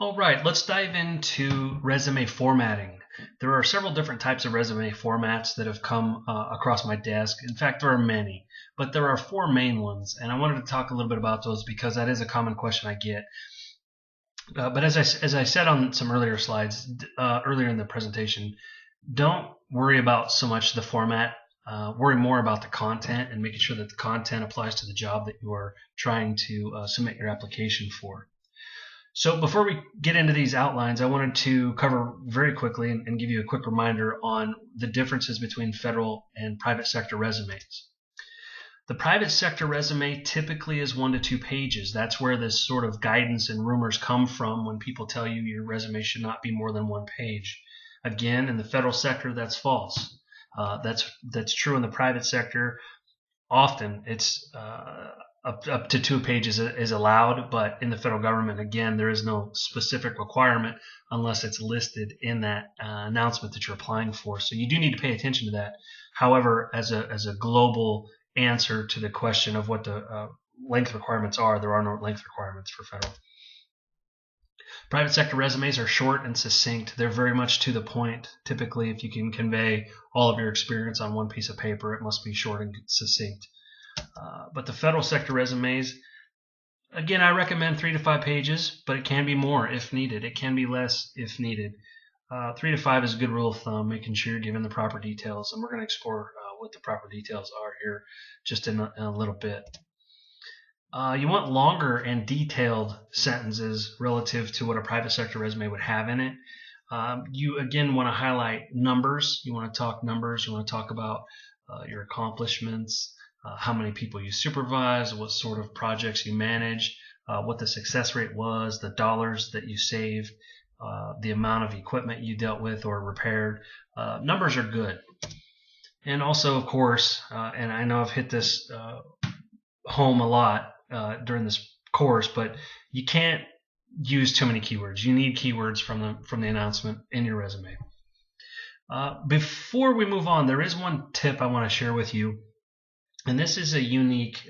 All right, let's dive into resume formatting. There are several different types of resume formats that have come across my desk. In fact, there are many, but there are four main ones, and I wanted to talk a little bit about those because that is a common question I get. But as I said on some earlier slides, earlier in the presentation, don't worry about so much the format. Worry more about the content and making sure that the content applies to the job that you are trying to submit your application for. So before we get into these outlines, I wanted to cover very quickly and give you a quick reminder on the differences between federal and private sector resumes. The private sector resume typically is 1 to 2 pages. That's where this sort of guidance and rumors come from when people tell you your resume should not be more than 1 page. Again, in the federal sector, that's false. That's true in the private sector. Often it's up to 2 pages is allowed, but in the federal government, again, there is no specific requirement unless it's listed in that announcement that you're applying for. So you do need to pay attention to that. However, as a global answer to the question of what the length requirements are, there are no length requirements for federal. Private sector resumes are short and succinct. They're very much to the point. Typically, if you can convey all of your experience on one piece of paper, it must be short and succinct. But the federal sector resumes, again, I recommend 3 to 5 pages, but it can be more if needed. It can be less if needed. 3 to 5 is a good rule of thumb, making sure you're given the proper details. And we're going to explore what the proper details are here just in a little bit. You want longer and detailed sentences relative to what a private sector resume would have in it. You, again, want to highlight numbers. You want to talk numbers. You want to talk about your accomplishments, how many people you supervise, what sort of projects you manage, what the success rate was, the dollars that you saved, the amount of equipment you dealt with or repaired. Numbers are good. And also, of course, and I know I've hit this home a lot during this course, but you can't use too many keywords. You need keywords from the announcement in your resume. Before we move on, there is one tip I want to share with you. And this is a unique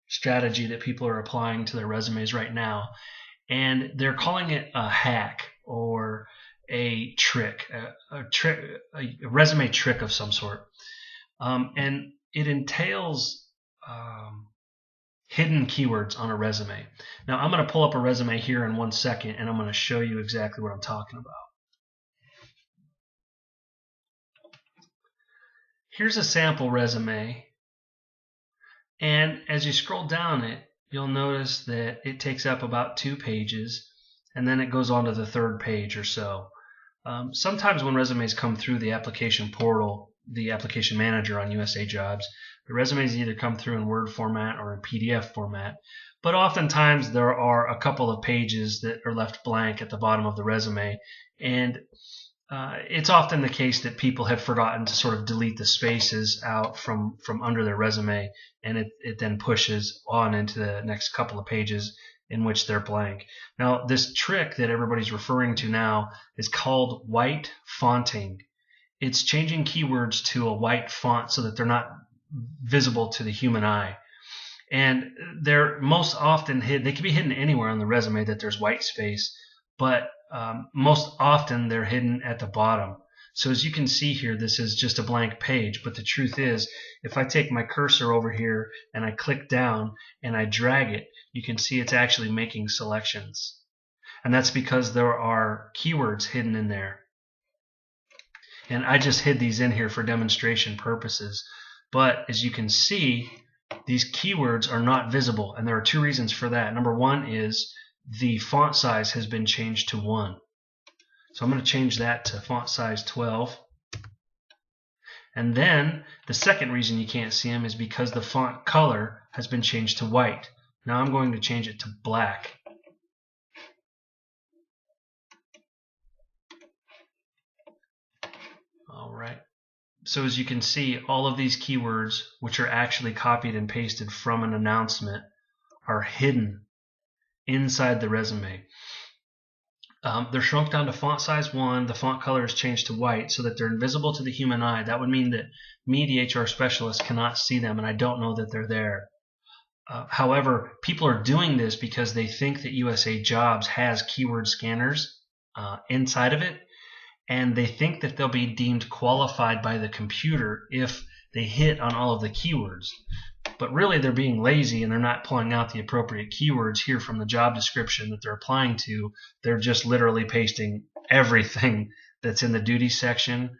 strategy that people are applying to their resumes right now. And they're calling it a hack or a trick, a resume trick of some sort. And it entails hidden keywords on a resume. Now, I'm going to pull up a resume here in 1 second, and I'm going to show you exactly what I'm talking about. Here's a sample resume. And as you scroll down it, you'll notice that it takes up about 2 pages, and then it goes on to the 3rd page or so. Sometimes when resumes come through the application portal, the application manager on USA Jobs, the resumes either come through in Word format or in PDF format, but oftentimes there are a couple of pages that are left blank at the bottom of the resume, and it's often the case that people have forgotten to sort of delete the spaces out from under their resume, and it then pushes on into the next couple of pages in which they're blank. Now, this trick that everybody's referring to now is called white fonting. It's changing keywords to a white font so that they're not visible to the human eye. And they're most often hidden. They can be hidden anywhere on the resume that there's white space, but most often they're hidden at the bottom. So as you can see here, this is just a blank page, but the truth is, if I take my cursor over here and I click down and I drag it, you can see it's actually making selections. And that's because there are keywords hidden in there. And I just hid these in here for demonstration purposes. But as you can see, these keywords are not visible, and there are 2 reasons for that. Number 1 is the font size has been changed to 1. So I'm going to change that to font size 12. And then the second reason you can't see them is because the font color has been changed to white. Now I'm going to change it to black. All right. So as you can see, all of these keywords, which are actually copied and pasted from an announcement, are hidden inside the resume. They're shrunk down to font size 1. The font color is changed to white so that they're invisible to the human eye. That would mean that me, the HR specialist, cannot see them, and I don't know that they're there. However, people are doing this because they think that USA Jobs has keyword scanners inside of it, and they think that they'll be deemed qualified by the computer if they hit on all of the keywords. But really, they're being lazy and they're not pulling out the appropriate keywords here from the job description that they're applying to. They're just literally pasting everything that's in the duty section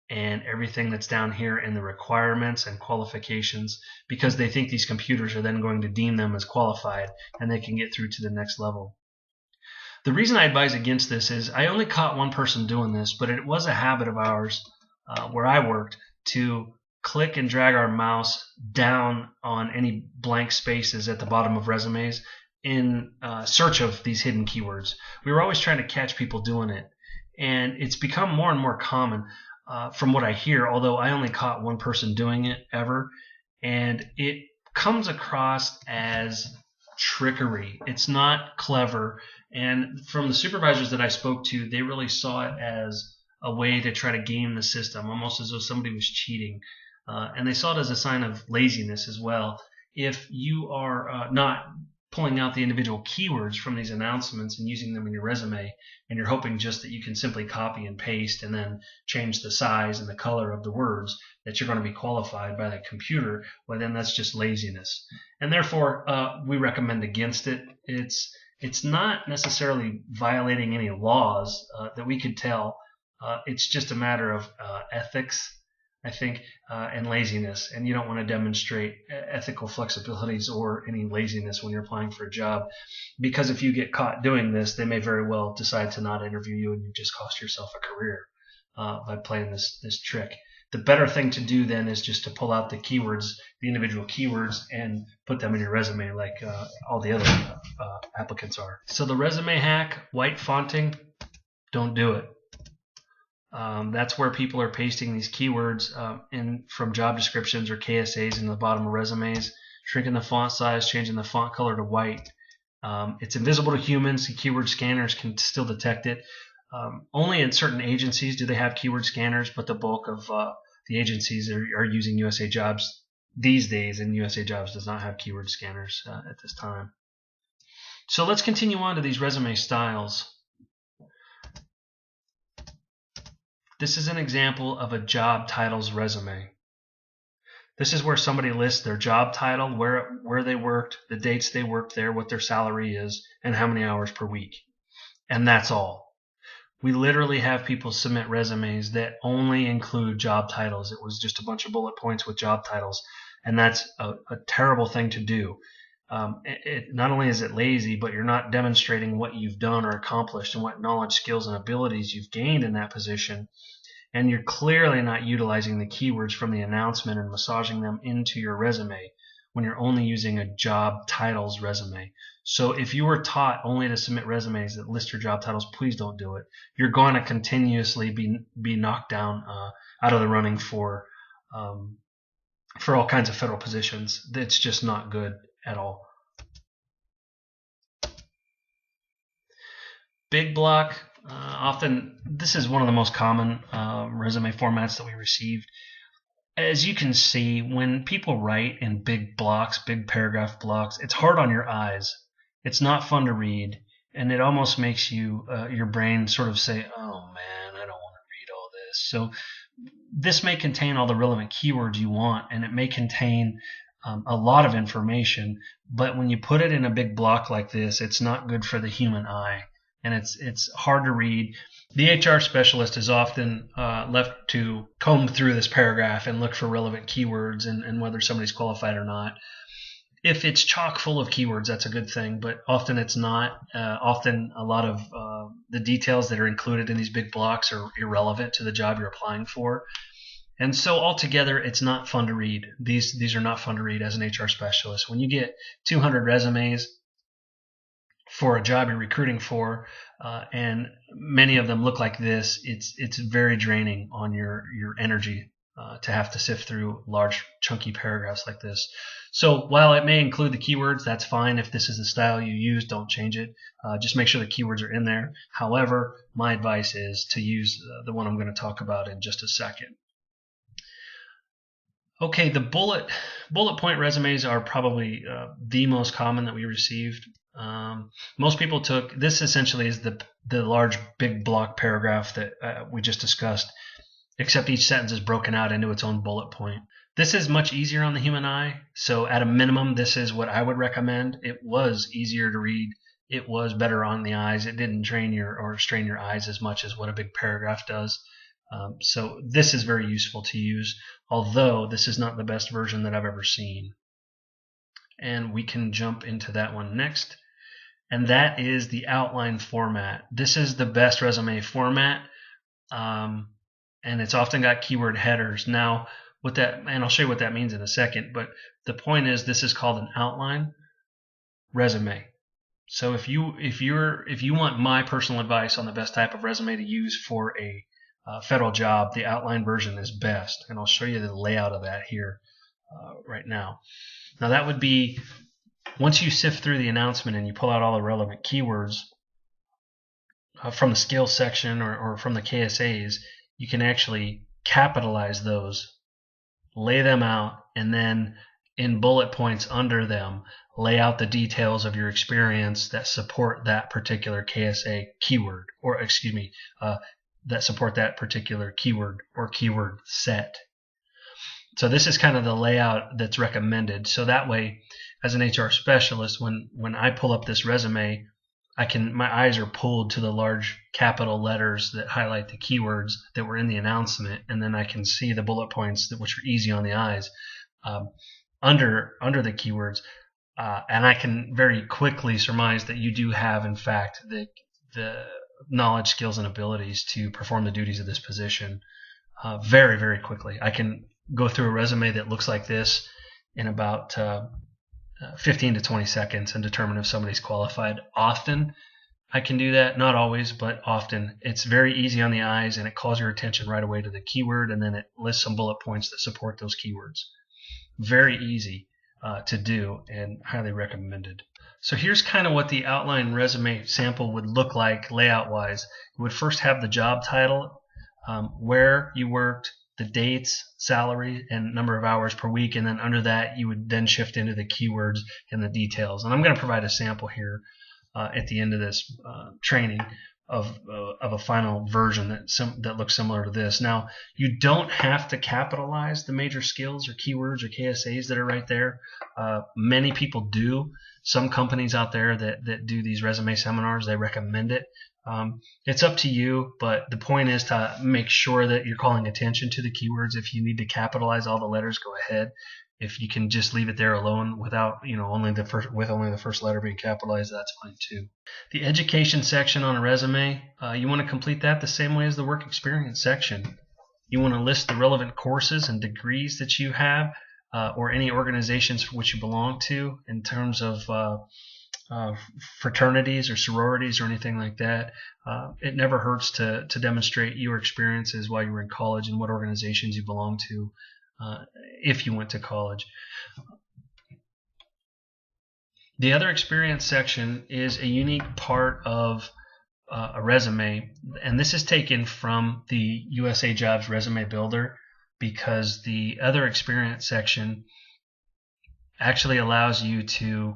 and everything that's down here in the requirements and qualifications, because they think these computers are then going to deem them as qualified and they can get through to the next level. The reason I advise against this is I only caught one person doing this, but it was a habit of ours where I worked to click and drag our mouse down on any blank spaces at the bottom of resumes in search of these hidden keywords. We were always trying to catch people doing it, and it's become more and more common from what I hear, although I only caught one person doing it ever, and it comes across as trickery. It's not clever, and from the supervisors that I spoke to, they really saw it as a way to try to game the system, almost as though somebody was cheating. And they saw it as a sign of laziness as well. If you are not pulling out the individual keywords from these announcements and using them in your resume, and you're hoping just that you can simply copy and paste and then change the size and the color of the words, that you're going to be qualified by the computer, well, then that's just laziness. And therefore, we recommend against it. It's not necessarily violating any laws that we could tell. It's just a matter of ethics, I think, and laziness. And you don't want to demonstrate ethical flexibilities or any laziness when you're applying for a job, because if you get caught doing this, they may very well decide to not interview you, and you just cost yourself a career by playing this trick. The better thing to do then is just to pull out the keywords, the individual keywords, and put them in your resume like all the other applicants are. So the resume hack, white fonting, don't do it. That's where people are pasting these keywords in from job descriptions or KSAs in the bottom of resumes, shrinking the font size, changing the font color to white. It's invisible to humans. The keyword scanners can still detect it. Only in certain agencies do they have keyword scanners, but the bulk of the agencies are using USA Jobs these days, and USA Jobs does not have keyword scanners at this time. So let's continue on to these resume styles. This is an example of a job titles resume. This is where somebody lists their job title, where they worked, the dates they worked there, what their salary is, and how many hours per week. And that's all. We literally have people submit resumes that only include job titles. It was just a bunch of bullet points with job titles, and that's a terrible thing to do. Not only is it lazy, but you're not demonstrating what you've done or accomplished and what knowledge, skills, and abilities you've gained in that position. And you're clearly not utilizing the keywords from the announcement and massaging them into your resume when you're only using a job titles resume. So if you were taught only to submit resumes that list your job titles, please don't do it. You're going to continuously be knocked down out of the running for all kinds of federal positions. It's just not good at all. Big block. Often, this is one of the most common resume formats that we received. As you can see, when people write in big blocks, big paragraph blocks, it's hard on your eyes. It's not fun to read, and it almost makes your brain sort of say, oh man, I don't want to read all this. So this may contain all the relevant keywords you want, and it may contain a lot of information, but when you put it in a big block like this, it's not good for the human eye, and it's hard to read. The HR specialist is often left to comb through this paragraph and look for relevant keywords and whether somebody's qualified or not. If it's chock full of keywords, that's a good thing, but often it's not. Often a lot of the details that are included in these big blocks are irrelevant to the job you're applying for. And so altogether, it's not fun to read. These are not fun to read as an HR specialist. When you get 200 resumes for a job you're recruiting for, and many of them look like this, it's very draining on your energy to have to sift through large chunky paragraphs like this. So while it may include the keywords, that's fine. If this is the style you use, don't change it. Just make sure the keywords are in there. However, my advice is to use the one I'm going to talk about in just a second. Okay, the bullet point resumes are probably the most common that we received. Most people took this essentially is the large big block paragraph that we just discussed, except each sentence is broken out into its own bullet point. This is much easier on the human eye, so at a minimum, this is what I would recommend. It was easier to read. It was better on the eyes. It didn't drain your or strain your eyes as much as what a big paragraph does. So this is very useful to use, although this is not the best version that I've ever seen. And we can jump into that one next. And that is the outline format. This is the best resume format. And it's often got keyword headers. Now, and I'll show you what that means in a second, but the point is this is called an outline resume. So if you want my personal advice on the best type of resume to use for a federal job, the outline version is best, and I'll show you the layout of that here right now. Now that would be, once you sift through the announcement and you pull out all the relevant keywords from the skills section or from the KSAs, you can actually capitalize those, lay them out, and then in bullet points under them, lay out the details of your experience that support that particular KSA keyword, or that support that particular keyword or keyword set. So this is kind of the layout that's recommended. So that way, as an HR specialist, when I pull up this resume, my eyes are pulled to the large capital letters that highlight the keywords that were in the announcement, and then I can see the bullet points which are easy on the eyes under the keywords, and I can very quickly surmise that you do have, in fact, the knowledge, skills, and abilities to perform the duties of this position very, very quickly. I can go through a resume that looks like this in about 15 to 20 seconds and determine if somebody's qualified. Often I can do that, not always, but often. It's very easy on the eyes, and it calls your attention right away to the keyword, and then it lists some bullet points that support those keywords. Very easy to do and highly recommended. So here's kind of what the outline resume sample would look like layout-wise. It would first have the job title, where you worked, the dates, salary, and number of hours per week, and then under that you would then shift into the keywords and the details. And I'm going to provide a sample here at the end of this training of a final version that looks similar to this. Now, you don't have to capitalize the major skills or keywords or KSAs that are right there. Many people do. Some companies out there that do these resume seminars, they recommend it. It's up to you, but the point is to make sure that you're calling attention to the keywords. If you need to capitalize all the letters, go ahead. If you can just leave it there alone without, only the first letter being capitalized, that's fine too. The education section on a resume, you want to complete that the same way as the work experience section. You want to list the relevant courses and degrees that you have, or any organizations for which you belong to in terms of fraternities or sororities or anything like that. It never hurts to demonstrate your experiences while you were in college and what organizations you belong to if you went to college. The other experience section is a unique part of a resume, and this is taken from the USA Jobs Resume Builder, because the other experience section actually allows you to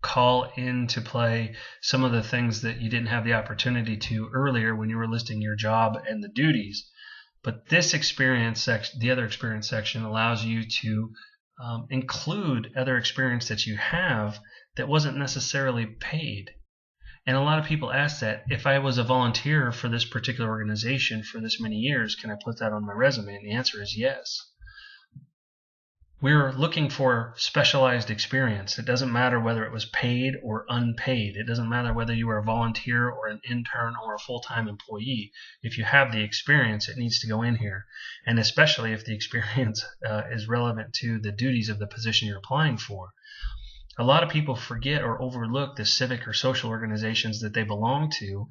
call into play some of the things that you didn't have the opportunity to earlier when you were listing your job and the duties. But this experience section, the other experience section, allows you to include other experience that you have that wasn't necessarily paid. And a lot of people ask that, if I was a volunteer for this particular organization for this many years, can I put that on my resume? And the answer is yes. We're looking for specialized experience. It doesn't matter whether it was paid or unpaid. It doesn't matter whether you were a volunteer or an intern or a full-time employee. If you have the experience, it needs to go in here. And especially if the experience is relevant to the duties of the position you're applying for. A lot of people forget or overlook the civic or social organizations that they belong to,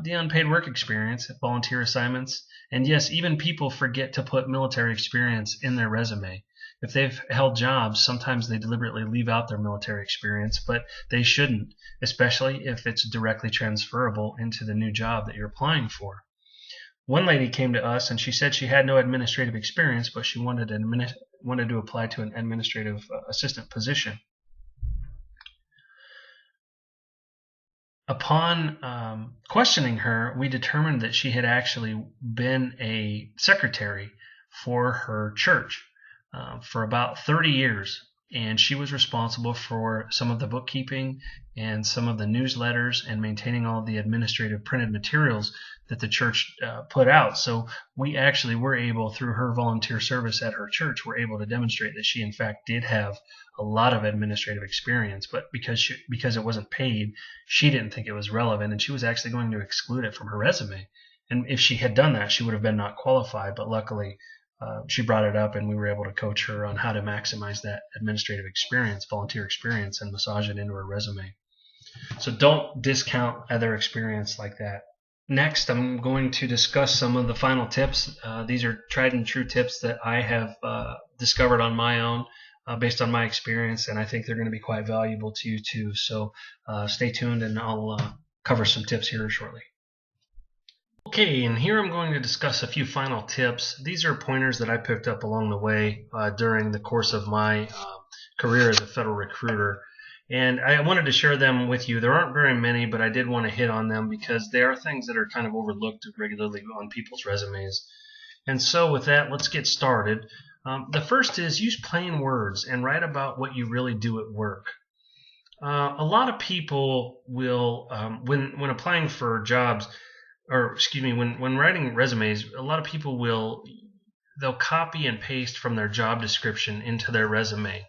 the unpaid work experience, volunteer assignments, and yes, even people forget to put military experience in their resume. If they've held jobs, sometimes they deliberately leave out their military experience, but they shouldn't, especially if it's directly transferable into the new job that you're applying for. One lady came to us and she said she had no administrative experience, but she wanted wanted to apply to an administrative assistant position. Upon questioning her, we determined that she had actually been a secretary for her church for about 30 years. And she was responsible for some of the bookkeeping and some of the newsletters and maintaining all the administrative printed materials that the church put out. So we actually were able, through her volunteer service at her church, were able to demonstrate that she in fact did have a lot of administrative experience. But because it wasn't paid, she didn't think it was relevant, and she was actually going to exclude it from her resume. And if she had done that, she would have been not qualified. But luckily, she brought it up, and we were able to coach her on how to maximize that administrative experience, volunteer experience, and massage it into her resume. So don't discount other experience like that. Next, I'm going to discuss some of the final tips. These are tried and true tips that I have discovered on my own based on my experience, and I think they're going to be quite valuable to you too. So stay tuned, and I'll cover some tips here shortly. Okay, and here I'm going to discuss a few final tips. These are pointers that I picked up along the way during the course of my career as a federal recruiter. And I wanted to share them with you. There aren't very many, but I did want to hit on them because they are things that are kind of overlooked regularly on people's resumes. And so with that, let's get started. The first is use plain words and write about what you really do at work. A lot of people will, when applying for jobs, when writing resumes, a lot of people they'll copy and paste from their job description into their resume.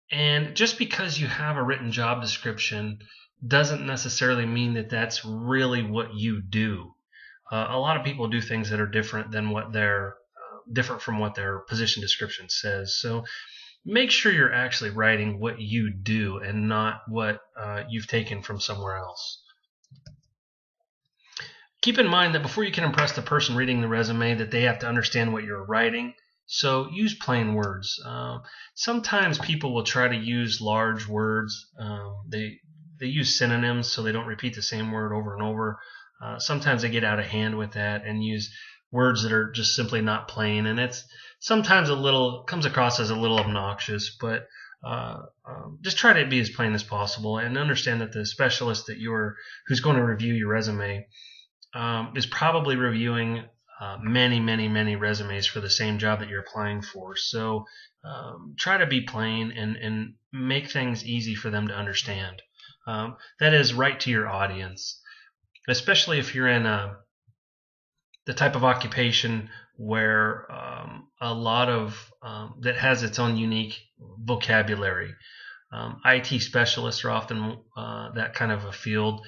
And just because you have a written job description doesn't necessarily mean that that's really what you do. A lot of people do things that are different from what their position description says. So make sure you're actually writing what you do and not what you've taken from somewhere else. Keep in mind that before you can impress the person reading the resume, that they have to understand what you're writing. So use plain words. Sometimes people will try to use large words. They use synonyms so they don't repeat the same word over and over. Sometimes they get out of hand with that and use words that are just simply not plain, and it's sometimes comes across as a little obnoxious. But just try to be as plain as possible and understand that the specialist who's going to review your resume is probably reviewing many resumes for the same job that you're applying for. So try to be plain and make things easy for them to understand. That is, right to your audience, especially if you're in the type of occupation where a lot of that has its own unique vocabulary. IT specialists are often that kind of a field.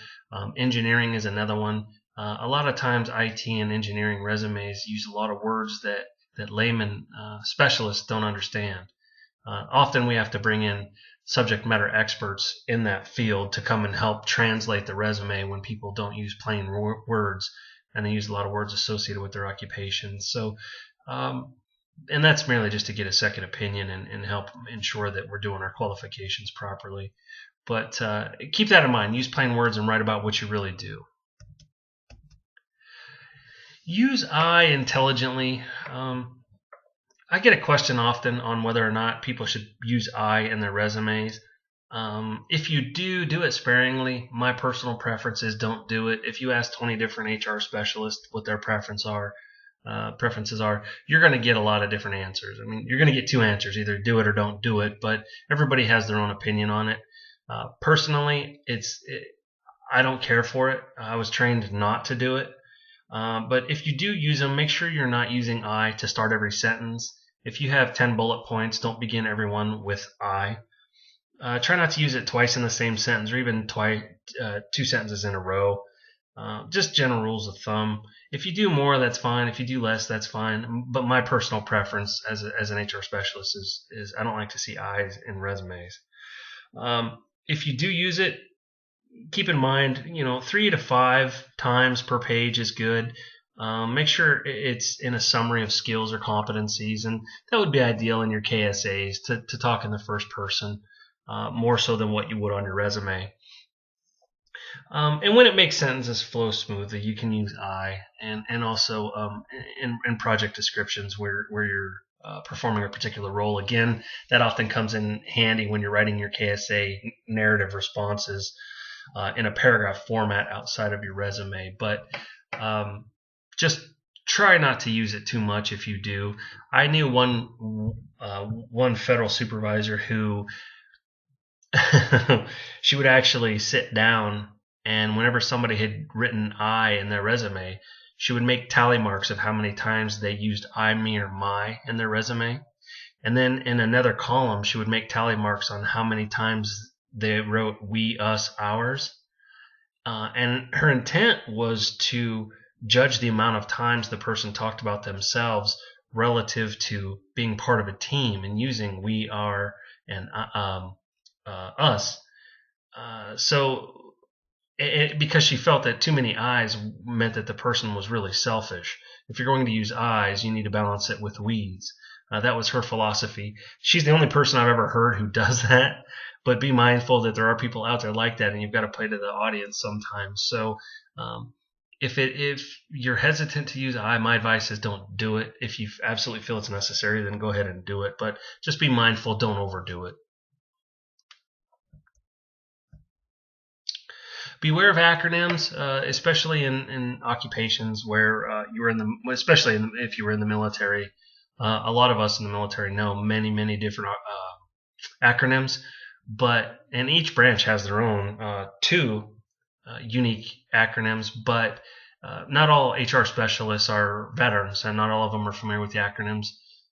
Engineering is another one. A lot of times IT and engineering resumes use a lot of words that layman specialists don't understand. Often we have to bring in subject matter experts in that field to come and help translate the resume when people don't use plain words, and they use a lot of words associated with their occupation. So, and that's merely just to get a second opinion and help ensure that we're doing our qualifications properly. But keep that in mind. Use plain words and write about what you really do. Use I intelligently. I get a question often on whether or not people should use I in their resumes. If you do it sparingly. My personal preference is don't do it. If you ask 20 different HR specialists what their preferences are, you're going to get a lot of different answers. I mean, you're going to get two answers: either do it or don't do it. But everybody has their own opinion on it. Personally, I don't care for it. I was trained not to do it. But if you do use them, make sure you're not using I to start every sentence. If you have 10 bullet points, don't begin every one with I. Try not to use it twice in the same sentence, or even two sentences in a row. Just general rules of thumb. If you do more, that's fine. If you do less, that's fine. But my personal preference as an HR specialist is I don't like to see I's in resumes. If you do use it, keep in mind, 3 to 5 times per page is good. Make sure it's in a summary of skills or competencies, and that would be ideal in your KSAs to talk in the first person, more so than what you would on your resume. And when it makes sentences flow smoothly, you can use I, and also in project descriptions where you're performing a particular role. Again, that often comes in handy when you're writing your KSA narrative responses in a paragraph format outside of your resume. But just try not to use it too much if you do. I knew one federal supervisor who she would actually sit down, and whenever somebody had written I in their resume, she would make tally marks of how many times they used I, me, or my in their resume. And then in another column, she would make tally marks on how many times they wrote we, us, ours. And her intent was to judge the amount of times the person talked about themselves relative to being part of a team and using we, our, and us. Because she felt that too many I's meant that the person was really selfish. If you're going to use I's, you need to balance it with we's. That was her philosophy. She's the only person I've ever heard who does that. But be mindful that there are people out there like that, and you've got to play to the audience sometimes. So if you're hesitant to use I, my advice is don't do it. If you absolutely feel it's necessary, then go ahead and do it. But just be mindful, don't overdo it. Beware of acronyms, especially in occupations where you were especially if you were in the military. A lot of us in the military know many different acronyms, and each branch has their own two unique acronyms. But not all HR specialists are veterans, and not all of them are familiar with the acronyms,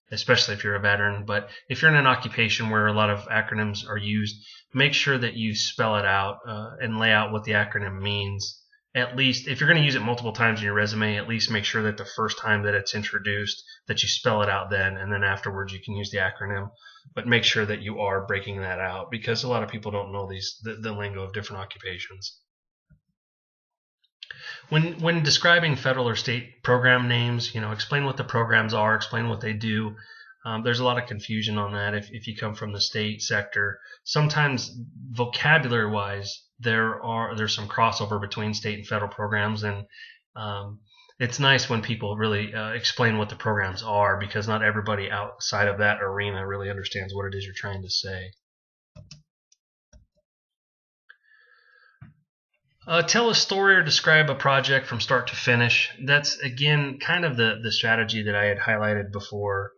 especially if you're a veteran. But if you're in an occupation where a lot of acronyms are used, make sure that you spell it out and lay out what the acronym means. At least, if you're going to use it multiple times in your resume, at least make sure that the first time that it's introduced, that you spell it out then, and then afterwards you can use the acronym. But make sure that you are breaking that out, because a lot of people don't know the lingo of different occupations. When describing federal or state program names, explain what the programs are, explain what they do. There's a lot of confusion on that if you come from the state sector. Sometimes vocabulary-wise, there's some crossover between state and federal programs, and it's nice when people really explain what the programs are, because not everybody outside of that arena really understands what it is you're trying to say. Tell a story or describe a project from start to finish. That's, again, kind of the strategy that I had highlighted before.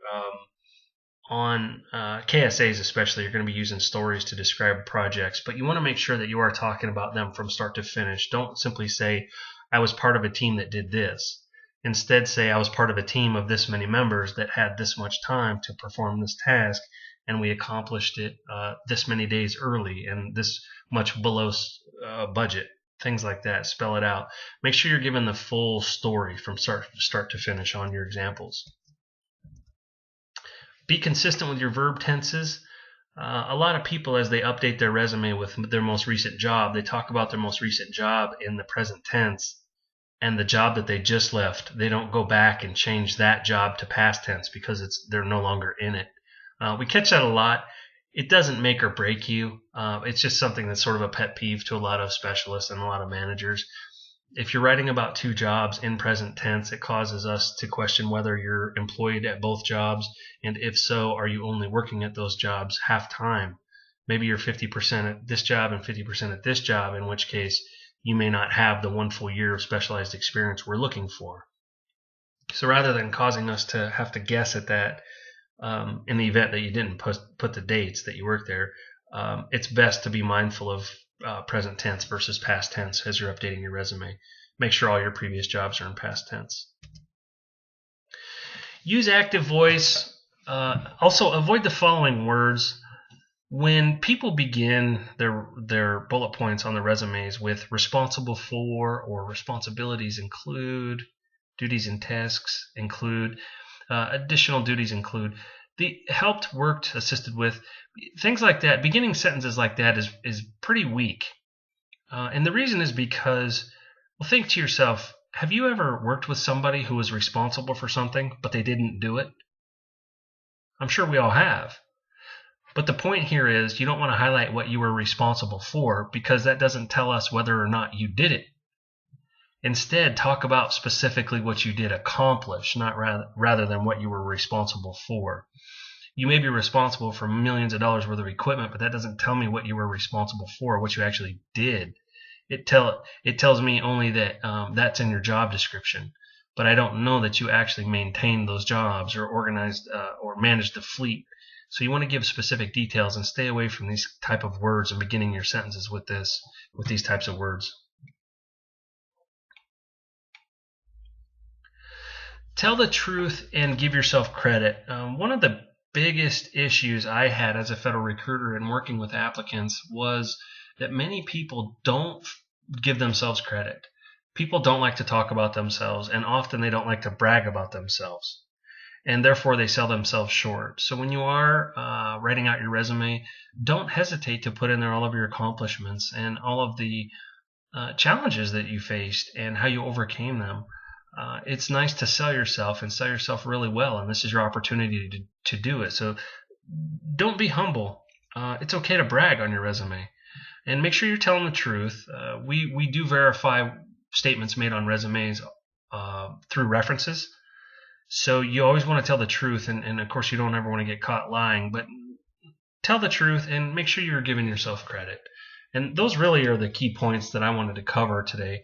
On KSAs especially, you're going to be using stories to describe projects, but you want to make sure that you are talking about them from start to finish. Don't simply say, I was part of a team that did this. Instead, say, I was part of a team of this many members that had this much time to perform this task, and we accomplished it this many days early and this much below budget. Things like that. Spell it out. Make sure you're giving the full story from start to finish on your examples. Be consistent with your verb tenses. A lot of people, as they update their resume with their most recent job, they talk about their most recent job in the present tense, and the job that they just left, they don't go back and change that job to past tense because they're no longer in it. We catch that a lot. It doesn't make or break you. It's just something that's sort of a pet peeve to a lot of specialists and a lot of managers. If you're writing about two jobs in present tense, it causes us to question whether you're employed at both jobs, and if so, are you only working at those jobs half time? Maybe you're 50% at this job and 50% at this job, in which case you may not have the 1 full year of specialized experience we're looking for. So rather than causing us to have to guess at that, in the event that you didn't put the dates that you worked there, it's best to be mindful of present tense versus past tense as you're updating your resume. Make sure all your previous jobs are in past tense. Use active voice. Also, avoid the following words. When people begin their bullet points on their resumes with responsible for or responsibilities include, duties and tasks include, additional duties include, the helped, worked, assisted with, things like that, beginning sentences like that is pretty weak. And the reason is because, well, think to yourself, have you ever worked with somebody who was responsible for something, but they didn't do it? I'm sure we all have. But the point here is you don't want to highlight what you were responsible for, because that doesn't tell us whether or not you did it. Instead, talk about specifically what you did accomplish, not rather than what you were responsible for. You may be responsible for millions of dollars worth of equipment, but that doesn't tell me what you were responsible for, what you actually did. It tells me only that that's in your job description, but I don't know that you actually maintained those jobs or organized or managed the fleet. So you want to give specific details and stay away from these type of words and beginning your sentences with these types of words. Tell the truth and give yourself credit. One of the biggest issues I had as a federal recruiter and working with applicants was that many people don't give themselves credit. People don't like to talk about themselves, and often they don't like to brag about themselves, and therefore they sell themselves short. So when you are writing out your resume, don't hesitate to put in there all of your accomplishments and all of the challenges that you faced and how you overcame them. It's nice to sell yourself and sell yourself really well, and this is your opportunity to do it. So don't be humble. It's okay to brag on your resume, and make sure you're telling the truth. We do verify statements made on resumes through references, so you always want to tell the truth, and of course you don't ever want to get caught lying, but tell the truth and make sure you're giving yourself credit. And those really are the key points that I wanted to cover today.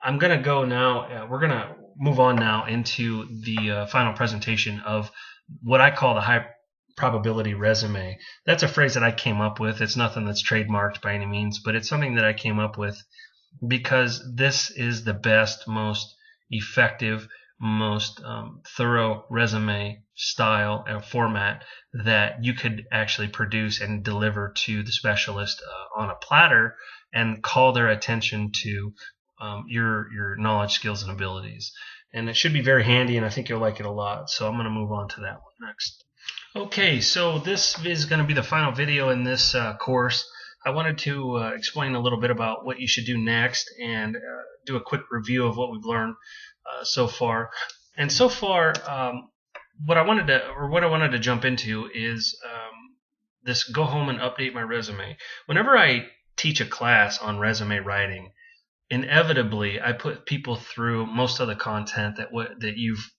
I'm going to go now. We're going to move on now into the final presentation of what I call the high probability resume. That's a phrase that I came up with. It's nothing that's trademarked by any means, but it's something that I came up with because this is the best, most effective, most thorough resume style and format that you could actually produce and deliver to the specialist on a platter and call their attention to your knowledge, skills, and abilities. And it should be very handy, and I think you'll like it a lot. So I'm going to move on to that one next. Okay, so this is going to be the final video in this course. I wanted to explain a little bit about what you should do next and do a quick review of what we've learned so far. And so far, what I wanted to jump into is this go home and update my resume. Whenever I teach a class on resume writing, inevitably I put people through most of the content that you've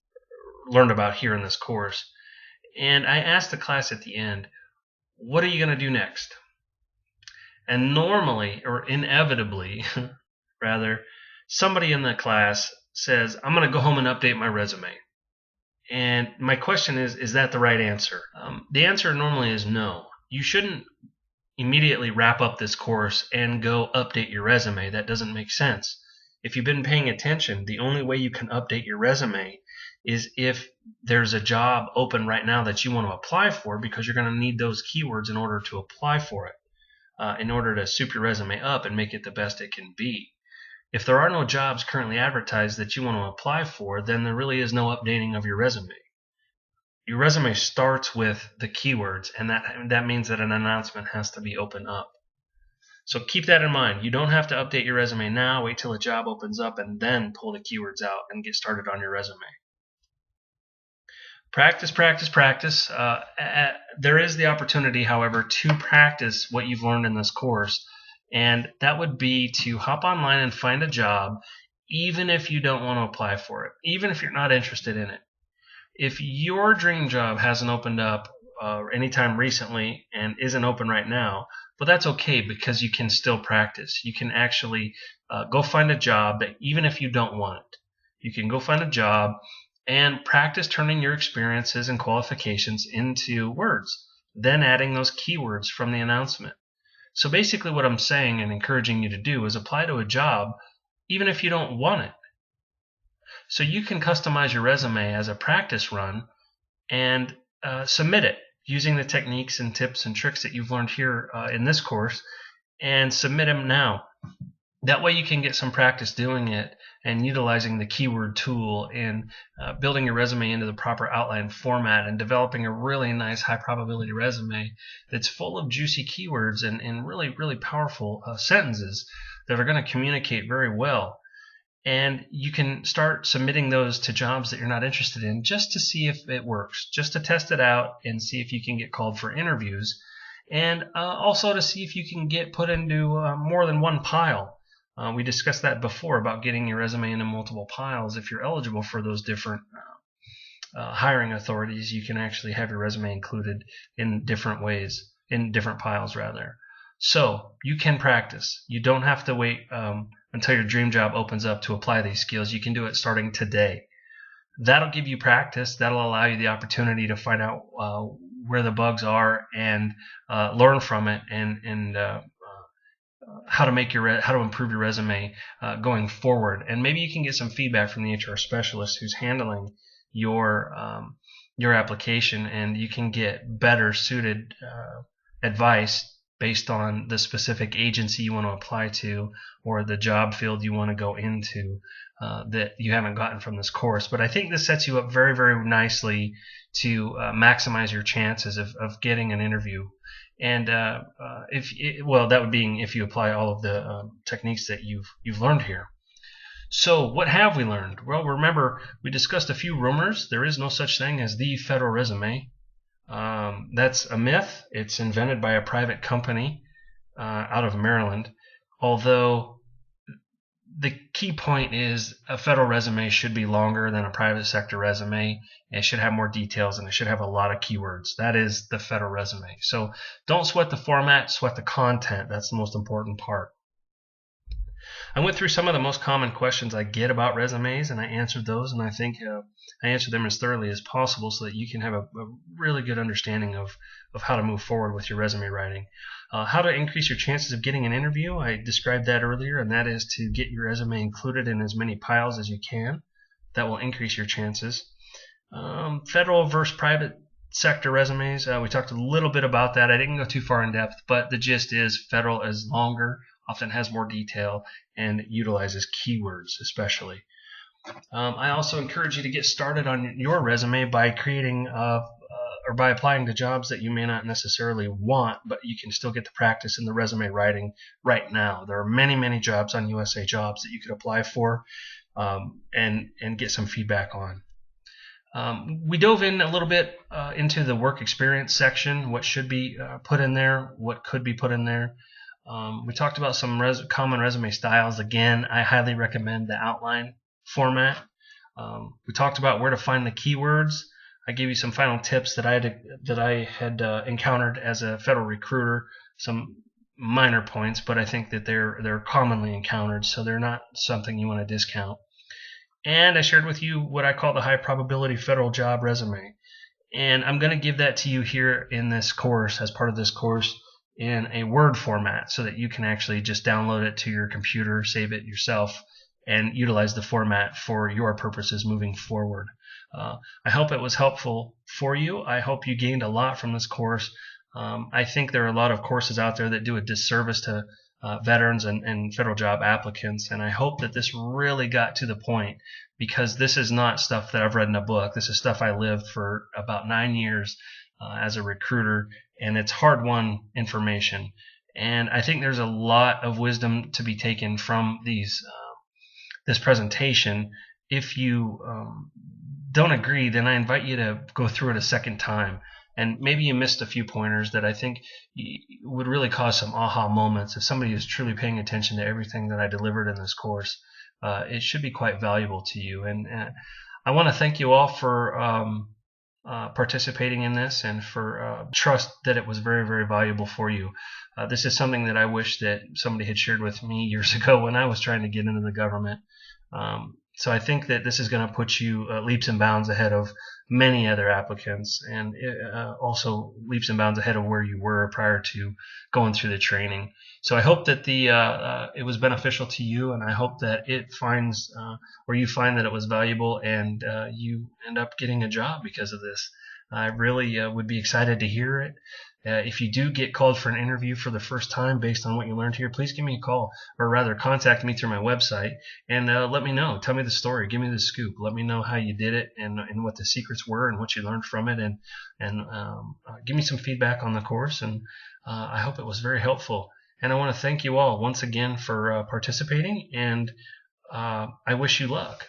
learned about here in this course. And I ask the class at the end, what are you going to do next? And normally, or inevitably, rather, somebody in the class says, I'm going to go home and update my resume. And my question is that the right answer? The answer normally is no. You shouldn't immediately wrap up this course and go update your resume. That doesn't make sense. If you've been paying attention, the only way you can update your resume is if there's a job open right now that you want to apply for, because you're going to need those keywords in order to apply for it, in order to soup your resume up and make it the best it can be. If there are no jobs currently advertised that you want to apply for, then there really is no updating of your resume. Your resume starts with the keywords, and that means that an announcement has to be open up. So keep that in mind. You don't have to update your resume now. Wait till a job opens up and then pull the keywords out and get started on your resume. Practice, practice, practice. There is the opportunity, however, to practice what you've learned in this course, and that would be to hop online and find a job, even if you don't want to apply for it, even if you're not interested in it. If your dream job hasn't opened up anytime recently and isn't open right now, but that's okay, because you can still practice. You can actually go find a job that even if you don't want it, you can go find a job and practice turning your experiences and qualifications into words, then adding those keywords from the announcement. So basically what I'm saying and encouraging you to do is apply to a job even if you don't want it. So you can customize your resume as a practice run and submit it using the techniques and tips and tricks that you've learned here in this course, and submit them now. That way you can get some practice doing it and utilizing the keyword tool and building your resume into the proper outline format and developing a really nice high probability resume that's full of juicy keywords and really, really powerful sentences that are going to communicate very well. And you can start submitting those to jobs that you're not interested in just to see if it works, just to test it out and see if you can get called for interviews, and also to see if you can get put into more than one pile. We discussed that before about getting your resume into multiple piles. If you're eligible for those different hiring authorities, you can actually have your resume included in different ways, in different piles rather. So you can practice. You don't have to wait until your dream job opens up to apply these skills. You can do it starting today. That'll give you practice. That'll allow you the opportunity to find out where the bugs are and learn from it, and how to improve your resume going forward. And maybe you can get some feedback from the HR specialist who's handling your application, and you can get better suited advice based on the specific agency you want to apply to or the job field you want to go into that you haven't gotten from this course. But I think this sets you up very, very nicely to maximize your chances of getting an interview. And that would be if you apply all of the techniques that you've learned here. So what have we learned? Well, remember, we discussed a few rumors. There is no such thing as the federal resume. That's a myth. It's invented by a private company out of Maryland. Although the key point is a federal resume should be longer than a private sector resume. It should have more details, and it should have a lot of keywords. That is the federal resume. So don't sweat the format, sweat the content. That's the most important part. I went through some of the most common questions I get about resumes, and I answered those, and I think I answered them as thoroughly as possible so that you can have a really good understanding of how to move forward with your resume writing. How to increase your chances of getting an interview, I described that earlier, and that is to get your resume included in as many piles as you can. That will increase your chances. Federal versus private sector resumes, we talked a little bit about that. I didn't go too far in depth, but the gist is federal is longer, often has more detail, and utilizes keywords especially. I also encourage you to get started on your resume by creating or by applying to jobs that you may not necessarily want, but you can still get the practice in the resume writing right now. There are many, many jobs on USA Jobs that you could apply for and get some feedback on. We dove in a little bit into the work experience section, what should be put in there, what could be put in there. We talked about some common resume styles. Again, I highly recommend the outline format. We talked about where to find the keywords. I gave you some final tips that I had encountered as a federal recruiter. Some minor points, but I think that they're commonly encountered, so they're not something you want to discount. And I shared with you what I call the high probability federal job resume. And I'm going to give that to you here in this course, as part of this course, in a Word format so that you can actually just download it to your computer, save it yourself, and utilize the format for your purposes moving forward. I hope it was helpful for you. I hope you gained a lot from this course. I think there are a lot of courses out there that do a disservice to veterans and federal job applicants, and I hope that this really got to the point, because this is not stuff that I've read in a book. This is stuff I lived for about 9 years as a recruiter, and it's hard-won information. And I think there's a lot of wisdom to be taken from this presentation. If you don't agree, then I invite you to go through it a second time. And maybe you missed a few pointers that I think would really cause some aha moments. If somebody is truly paying attention to everything that I delivered in this course, it should be quite valuable to you. And I want to thank you all for participating in this and for trust that it was very, very valuable for you. This is something that I wish that somebody had shared with me years ago when I was trying to get into the government. So I think that this is going to put you leaps and bounds ahead of many other applicants, and also leaps and bounds ahead of where you were prior to going through the training. So I hope that it was beneficial to you, and I hope that it finds or you find that it was valuable, and you end up getting a job because of this. I really would be excited to hear it. If you do get called for an interview for the first time based on what you learned here, please give me a call, or rather contact me through my website and let me know. Tell me the story. Give me the scoop. Let me know how you did it and what the secrets were and what you learned from it, and give me some feedback on the course. And I hope it was very helpful. And I want to thank you all once again for participating, and I wish you luck.